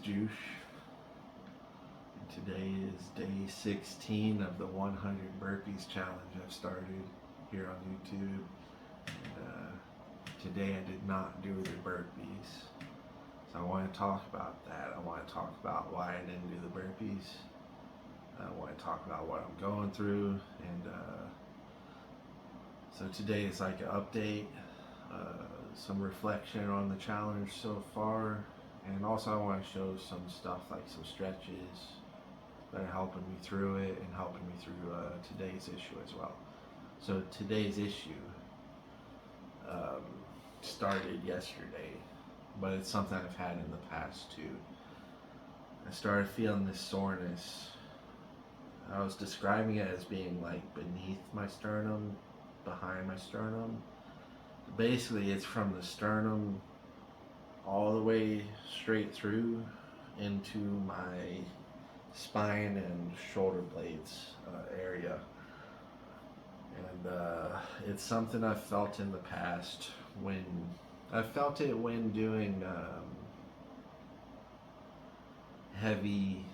Juice. Today is day 16 of the 100 Burpees challenge I've started here on YouTube. And, today I did not do the burpees. So I want to talk about that. I want to talk about why I didn't do the burpees. I want to talk about what I'm going through. And so today is like an update, some reflection on the challenge so far. And also I want to show some stuff like some stretches that are helping me through it and helping me through today's issue as well. So today's issue started yesterday, but it's something I've had in the past too. I started feeling this soreness. I was describing it as being like beneath my sternum, behind my sternum. Basically it's from the sternum all the way straight through into my spine and shoulder blades area. And it's something I've felt in the past when I felt it when doing heavy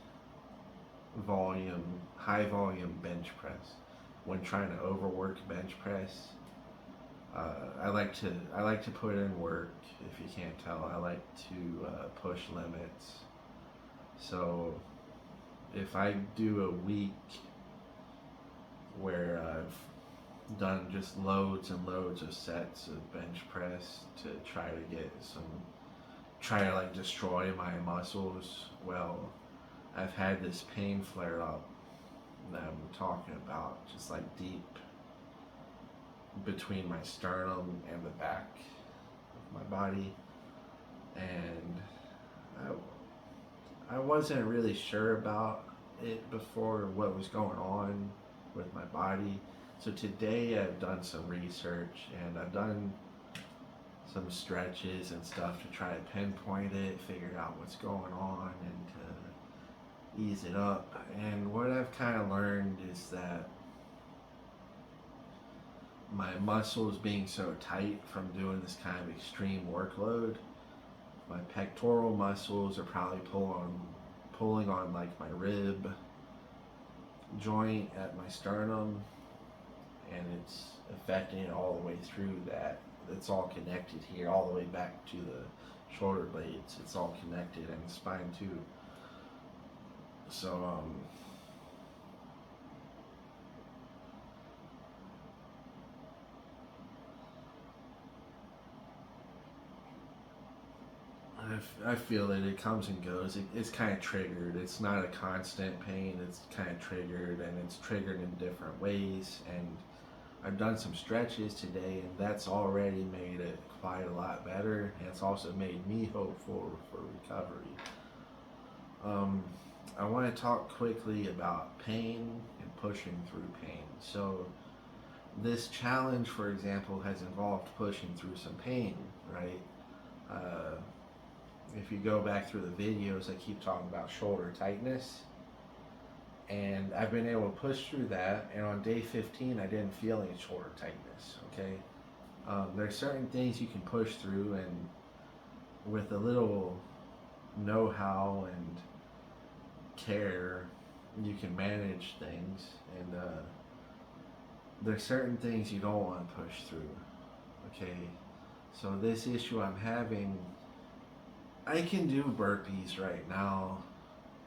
volume, high volume bench press. When trying to overwork bench press, I like to put in work. If you can't tell, I like to push limits. So if I do a week where I've done just loads and loads of sets of bench press to try to like destroy my muscles, well, I've had this pain flare up that I'm talking about, just like deep between my sternum and the back of my body. And I wasn't really sure about it before, what was going on with my body. So today I've done some research and I've done some stretches and stuff to try to pinpoint it, figure out what's going on and to ease it up. And what I've kind of learned is that my muscles being so tight from doing this kind of extreme workload, my pectoral muscles are probably pulling on like my rib joint at my sternum, and it's affecting it all the way through that. It's all connected here, all the way back to the shoulder blades. It's all connected, and the spine too. So I feel it comes and goes. It's kind of triggered. It's not a constant pain. It's kind of triggered, and it's triggered in different ways. And I've done some stretches today, and that's already made it quite a lot better. And it's also made me hopeful for recovery. I want to talk quickly about pain and pushing through pain. So this challenge, for example, has involved pushing through some pain, right? If you go back through the videos, I keep talking about shoulder tightness, and I've been able to push through that, and on day 15 I didn't feel any shoulder tightness. Okay, there's certain things you can push through, and with a little know-how and care you can manage things, and there's certain things you don't want to push through. Okay, so this issue I'm having, I can do burpees right now,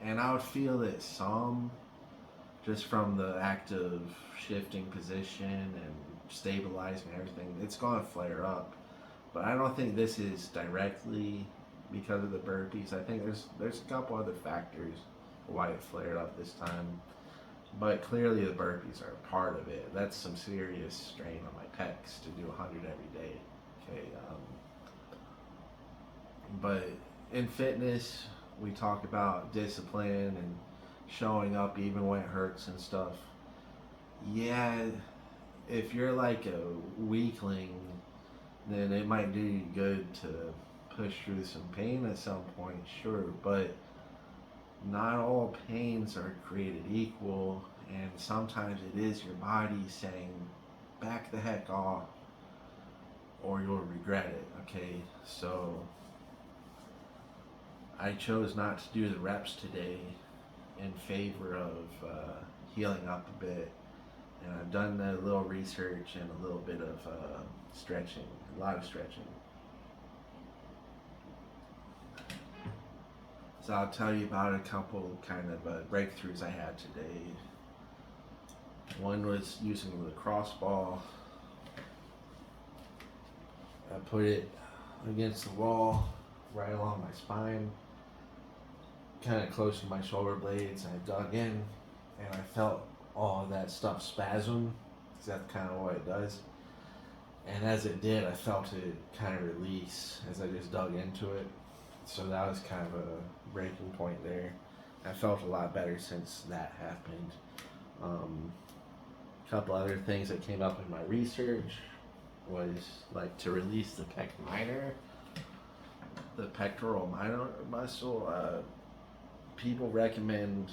and I would feel it some, just from the act of shifting position and stabilizing everything. It's going to flare up, but I don't think this is directly because of the burpees. I think there's a couple other factors why it flared up this time, but clearly the burpees are a part of it. That's some serious strain on my pecs to do 100 every day. Okay, but in fitness, we talk about discipline and showing up even when it hurts and stuff. Yeah, if you're like a weakling, then it might do you good to push through some pain at some point, sure, but not all pains are created equal, and sometimes it is your body saying, back the heck off, or you'll regret it. Okay, so I chose not to do the reps today in favor of healing up a bit. And I've done a little research and a little bit of stretching, a lot of stretching. So I'll tell you about a couple kind of breakthroughs I had today. One was using the lacrosse ball. I put it against the wall, right along my spine, kind of close to my shoulder blades. I dug in, and I felt all of that stuff spasm, because that's kind of what it does. And as it did, I felt it kind of release as I just dug into it. So that was kind of a breaking point there. I felt a lot better since that happened. A couple other things that came up in my research was like to release the pec minor, the pectoral minor muscle. People recommend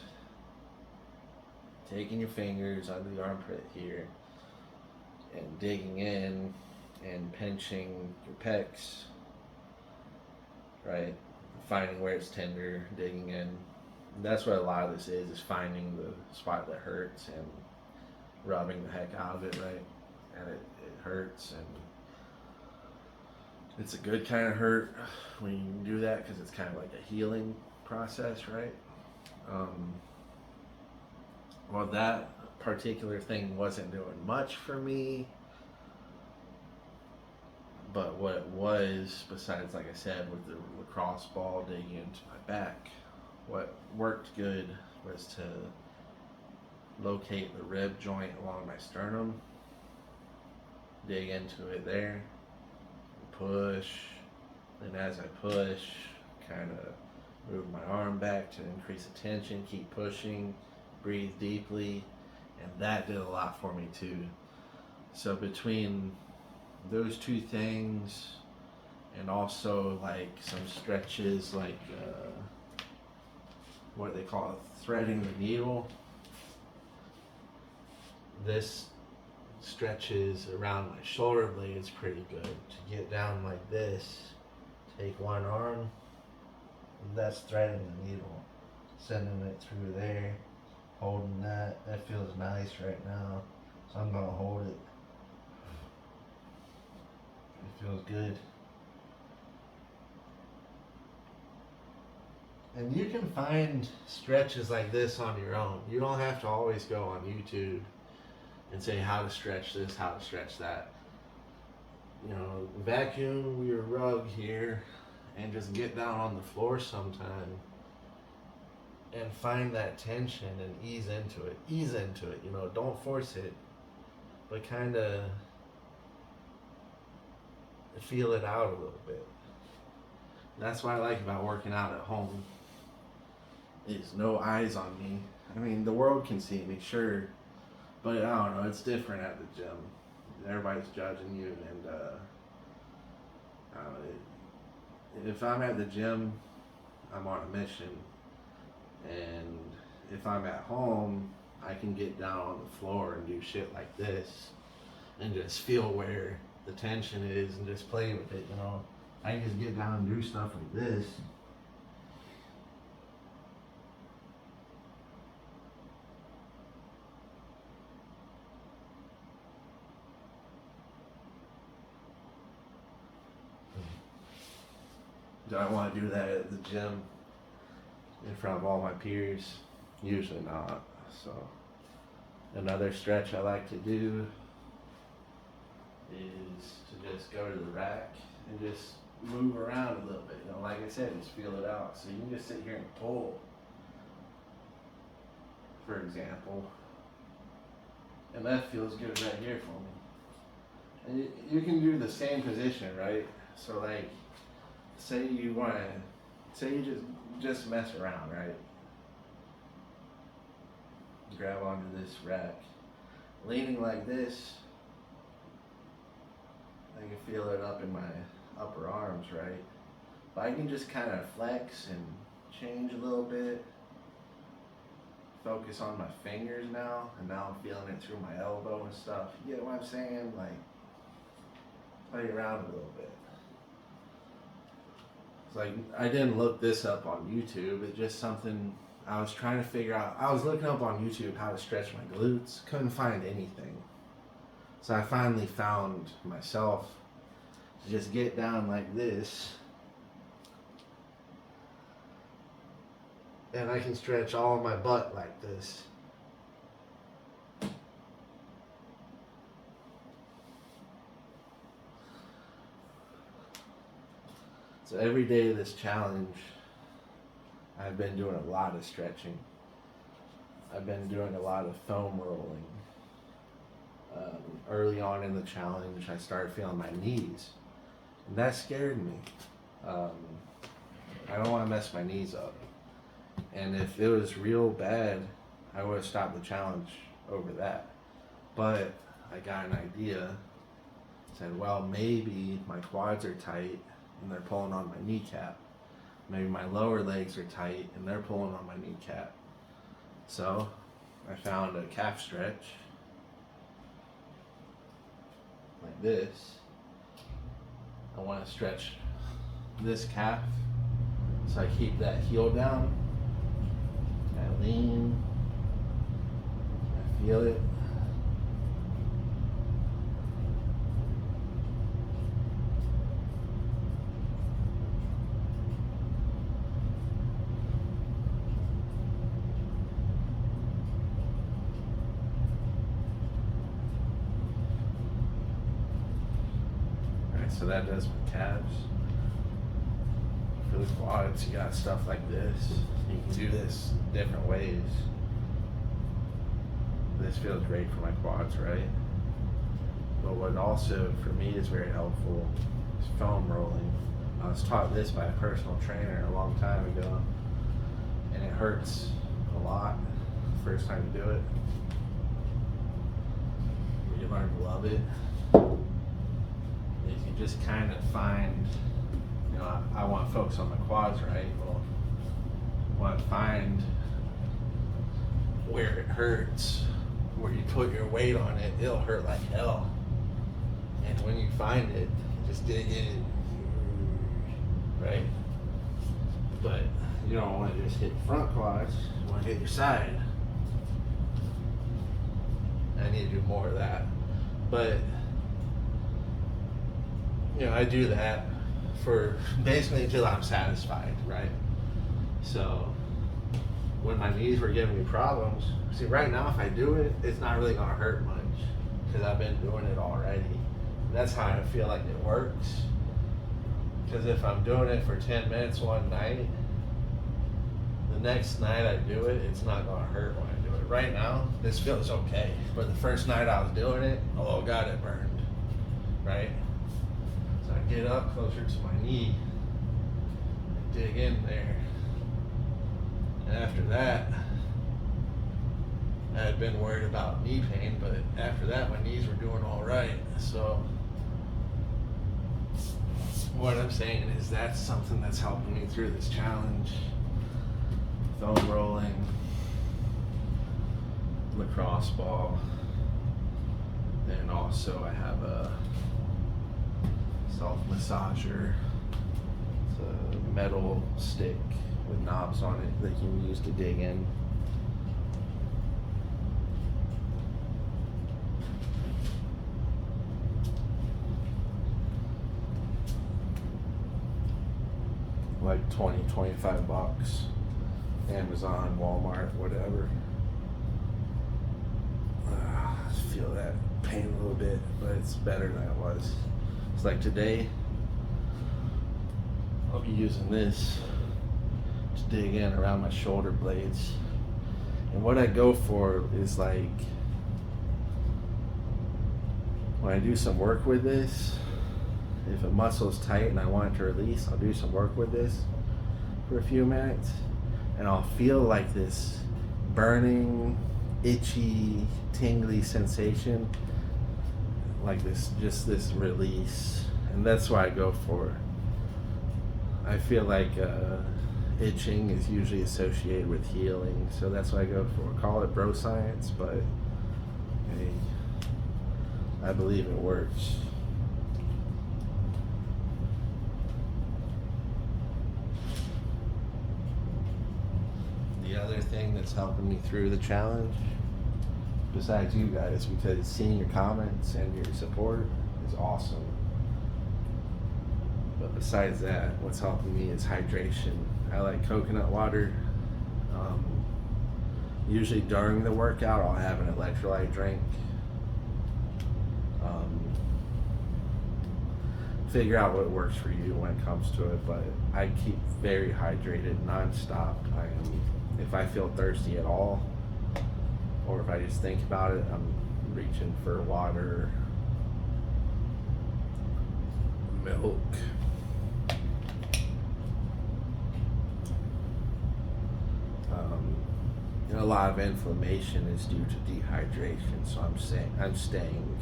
taking your fingers under the armpit here and digging in and pinching your pecs, right? Finding where it's tender, digging in. That's what a lot of this is finding the spot that hurts and rubbing the heck out of it, right? And it hurts, and it's a good kind of hurt when you do that, because it's kind of like a healing process, right? Well, that particular thing wasn't doing much for me, but what it was, besides, like I said, with the lacrosse ball digging into my back, what worked good was to locate the rib joint along my sternum, dig into it there, push, and as I push, kind of move my arm back to increase the tension, keep pushing, breathe deeply, and that did a lot for me too. So between those two things, and also like some stretches like what they call it, threading the needle, this stretches around my shoulder blades pretty good. To get down like this, take one arm, that's threading the needle, sending it through there, holding that feels nice right now, so I'm gonna hold it. It feels good. And you can find stretches like this on your own. You don't have to always go on YouTube and say how to stretch this, how to stretch that. You know, vacuum your rug here and just get down on the floor sometime and find that tension and ease into it. Ease into it, you know, don't force it, but kind of feel it out a little bit. That's what I like about working out at home. Is no eyes on me. I mean, the world can see me, sure, but I don't know, it's different at the gym. Everybody's judging you, and I don't know, if I'm at the gym, I'm on a mission, and if I'm at home, I can get down on the floor and do shit like this, and just feel where the tension is, and just play with it, you know. I can just get down and do stuff like this. Do I want to do that at the gym in front of all my peers? Usually not. So another stretch I like to do is to just go to the rack and just move around a little bit. You know, like I said, just feel it out. So you can just sit here and pull, for example, and that feels good right here for me. And you can do the same position, right? So like, say you want to, say you just mess around, right? Grab onto this rack, leaning like this. I can feel it up in my upper arms, right? But I can just kind of flex and change a little bit. Focus on my fingers now, and now I'm feeling it through my elbow and stuff. You get what I'm saying? Like, play around a little bit. It's like, I didn't look this up on YouTube. It's just something I was trying to figure out. I was looking up on YouTube how to stretch my glutes. Couldn't find anything. So I finally found myself to just get down like this. And I can stretch all of my butt like this. So every day of this challenge, I've been doing a lot of stretching. I've been doing a lot of foam rolling. Early on in the challenge, I started feeling my knees, and that scared me. I don't want to mess my knees up. And if it was real bad, I would have stopped the challenge over that. But I got an idea. Said, well, maybe my quads are tight and they're pulling on my kneecap. Maybe my lower legs are tight and they're pulling on my kneecap. So I found a calf stretch like this. I want to stretch this calf so I keep that heel down. I lean, I feel it. So that does my calves. For the quads, you got stuff like this. You can do this different ways. This feels great for my quads, right? But what also for me is very helpful is foam rolling. I was taught this by a personal trainer a long time ago, and it hurts a lot the first time you do it. You learn to love it. You just kind of find, you know, I want to focus on my quads, right? Well, I want to find where it hurts, where you put your weight on it, it'll hurt like hell. And when you find it, just dig in, right? But you don't want to just hit front quads, you want to hit your side. I need to do more of that. But you know, I do that for basically until I'm satisfied, right? So when my knees were giving me problems, see right now if I do it, it's not really gonna hurt much because I've been doing it already. That's how I feel like it works. Because if I'm doing it for 10 minutes one night, the next night I do it, it's not gonna hurt when I do it. Right now, this feels okay. But the first night I was doing it, oh God, it burned, right? I get up closer to my knee, dig in there, and after that, I had been worried about knee pain, but after that my knees were doing all right. So what I'm saying is that's something that's helping me through this challenge. Foam rolling, lacrosse ball, and also I have a self-massager. It's a metal stick with knobs on it that you can use to dig in. Like 20-25 bucks. Amazon, Walmart, whatever. I feel that pain a little bit, but it's better than it was. It's like today, I'll be using this to dig in around my shoulder blades. And what I go for is like, when I do some work with this, if a muscle is tight and I want it to release, I'll do some work with this for a few minutes. And I'll feel like this burning, itchy, tingly sensation. Like this, just this release, and that's why I go for it. I feel like itching is usually associated with healing, so that's what I go for. Call it bro science, but hey, I believe it works. the other thing that's helping me through the challenge, besides you guys, because seeing your comments and your support is awesome. But besides that, what's helping me is hydration. I like coconut water. Usually during the workout, I'll have an electrolyte drink. Figure out what works for you when it comes to it, but I keep very hydrated nonstop. If I feel thirsty at all, or if I just think about it, I'm reaching for water, milk. A lot of inflammation is due to dehydration, so I'm staying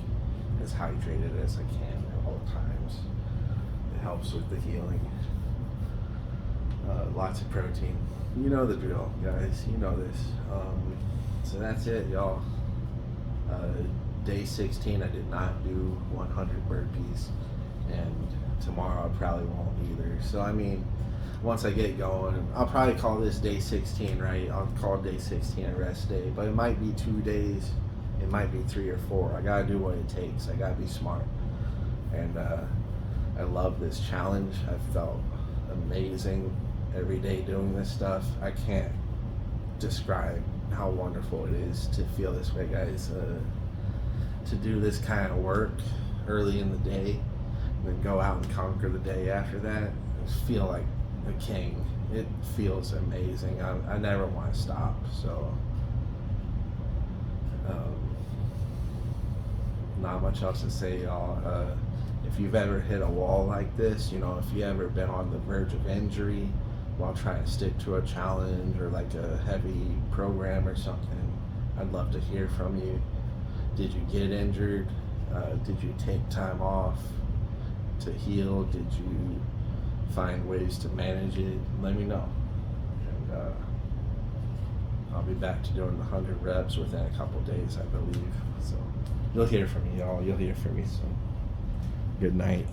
as hydrated as I can at all times. It helps with the healing. Lots of protein. You know the drill, guys. You know this. So that's it, y'all. Day 16, I did not do 100 burpees, and tomorrow I probably won't either. So I mean, once I get going, I'll probably call this day 16, right? I'll call day 16 a rest day, but it might be 2 days, it might be 3 or 4. I gotta do what it takes. I gotta be smart. And I love this challenge. I felt amazing every day doing this stuff. I can't describe how wonderful it is to feel this way, guys. To do this kind of work early in the day, and then go out and conquer the day after that, just feel like a king. It feels amazing. I never want to stop. So not much else to say, y'all. If you've ever hit a wall like this, you know, if you ever been on the verge of injury while trying to stick to a challenge or like a heavy program or something, I'd love to hear from you. Did you get injured? Did you take time off to heal? Did you find ways to manage it? Let me know. And I'll be back to doing the 100 reps within a couple days, I believe. So you'll hear from me, y'all. You'll hear from me soon. Good night.